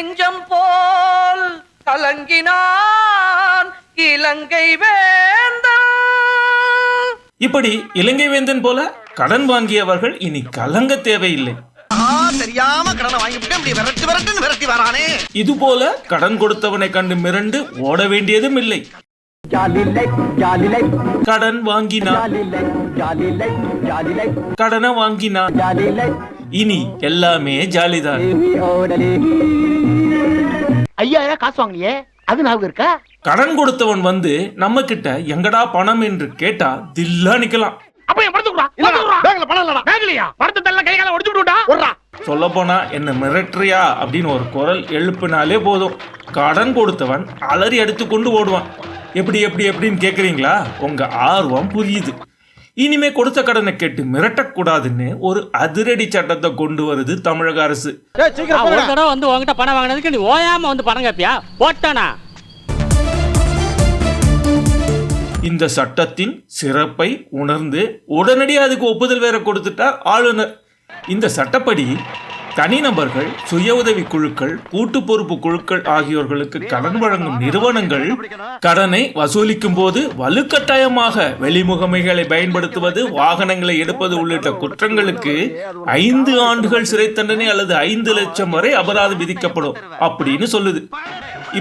நெஞ்சம் போல் கலங்கினான் இலங்கை வேந்தன். இப்படி இலங்கை வேந்தன் போல கடன் வாங்கியவர்கள் இனி கலங்க தேவையில்லை. தெரியாம கடனை வாங்கிட்டு விரட்டி விரட்டுன்னு விரட்டி வரானே. இது போல கடன் கொடுத்தவனை கண்டு மிரண்டு ஓட வேண்டியதும் இல்லை. கடன் வாங்கினான், கடனை வாங்கினான், இனி எல்லாமே ஜாலிதான். 5000 காசு வாங்கினியே, அது ஞாபகம் இருக்கா? கடன் கொடுத்தவன் வந்து நம்ம கிட்ட எங்கடா பணம் என்று கேட்டா தில்லா நிக்கலாம். சொல்ல போனா என்ன மிரட்டுறியா அப்படின்னு ஒரு குரல் எழுப்பினாலே போதும், கடன் கொடுத்தவன் அலறி எடுத்துக்கொண்டு ஓடுவான். எப்படி எப்படி எப்படின்னு கேக்குறீங்களா? உங்க ஆர்வம் புரியுது. இனிமே கொடுத்த கடனை கேட்டு மிரட்டக்கூடாதுன்னு ஒரு அதிரடி சட்டத்தை கொண்டு வருது தமிழக அரசு. ஒரு தடவை வந்து உங்ககிட்ட பணம் வாங்கினதுக்கு நீ ஓயாம வந்து பணம் கேப்பியா? போட்டானா? இந்த சட்டத்தின் சிறப்பை உணர்ந்து உடனடியாக அதுக்கு ஒப்புதல் வேற கொடுத்துட்டார் ஆளுநர். இந்த சட்டப்படி தனிநபர்கள், சுய உதவி குழுக்கள், கூட்டு பொறுப்பு குழுக்கள் ஆகியோர்களுக்கு கடன் வழங்கும் நிறுவனங்கள் கடனை வசூலிக்கும் போது வலுக்கட்டாயமாக வெளிமுகமைகளை பயன்படுத்துவது, வாகனங்களை எடுப்பது உள்ளிட்ட குற்றங்களுக்கு 5 ஆண்டுகள் சிறை தண்டனை அல்லது 5 லட்சம் வரை அபராதம் விதிக்கப்படும் அப்படின்னு சொல்லுது.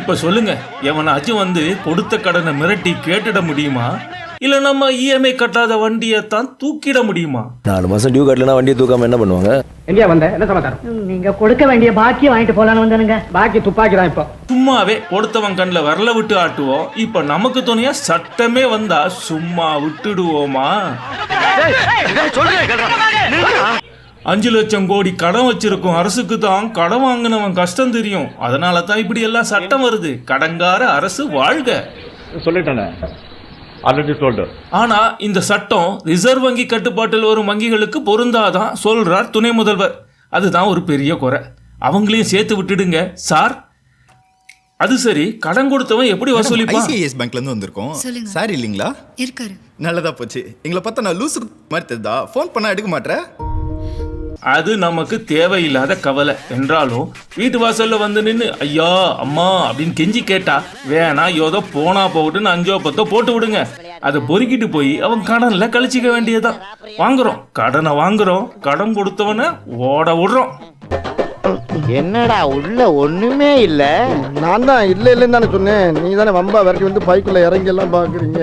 இப்ப சொல்லுங்க, எவனாச்சும் வந்து கொடுத்த கடனை மிரட்டி கேட்டுட முடியுமா? இல்ல நம்ம இஎம்ஐ கட்டாத வண்டியை தான் தூக்கிட முடியுமா? 4 மாசம் டியூ கட்டலனா வண்டியை தூக்காம என்ன பண்ணுவாங்க? எங்க வந்த என்ன சமாச்சாரம்? நீங்க கொடுக்க வேண்டிய பாக்கியை வாங்கிட்டு போலான்னு வந்தானுங்க. பாக்கி துப்பாக்கி தான். இப்போ சும்மாவே கொடுத்தவன் கண்ணில் விரல விட்டு ஆட்டுவோம். இப்ப நமக்கு துணையா சட்டமே வந்தா சும்மா விட்டுடுவோமா? 5 லட்சம் கோடி கடன் வச்சிருக்கும் அரசுக்கு தான் கடன் வாங்கினவன் கஷ்டம் தெரியும். அதனால தான் இப்படி எல்லாம் சட்டம் வருது. கடன்கார அரசு வாழ்க. சொல்லிட்டேன். ஆனா இந்த சட்டம் ரிசர்வ் வங்கி கட்டுப்பாட்டில் வரும் வங்கிகளுக்கு பொருந்தாதான் சொல்றார் துணை முதல்வர். அதுதான் ஒரு பெரிய குறை. அவங்களையும் சேர்த்து விட்டுடுங்க சார். அது சரி, கடன் கொடுத்தவன் எப்படி வசூலிப்பான்? ஐசிஐஎஸ் பேங்க்ல இருந்து வந்திருக்கோம். சார் இல்லீங்களா? இருக்காரு. நல்லதா போச்சு. எங்களை பார்த்தா நான் லூசு மாதிரி தெரியுதா? ஃபோன் பண்ணா எடுக்க மாட்டேன். அது நமக்கு தேவையில்லாத கவலை. என்றாலும் வீட்டு வாசல்ல வந்து நின்று ஐயா அம்மா அப்படின்னு கெஞ்சி கேட்டா வேணா ஏதோ போனா போகட்டுன்னு 5 10 போட்டு விடுங்க. அதை பொறுக்கிட்டு போய் அவன் கடன்ல கழிச்சிக்க வேண்டியதான். வாங்குறோம், கடனை வாங்குறோம், கடன் கொடுத்தவன ஓட விடுறோம். என்னடா உள்ள ஒண்ணுமே இல்ல? நான் தான் இல்ல இல்லன்னு தானே சொன்னேன். நீ தானே வம்பா விரட்டி வந்து பைக்குள்ள இறங்கி எல்லாம் பாக்குறீங்க.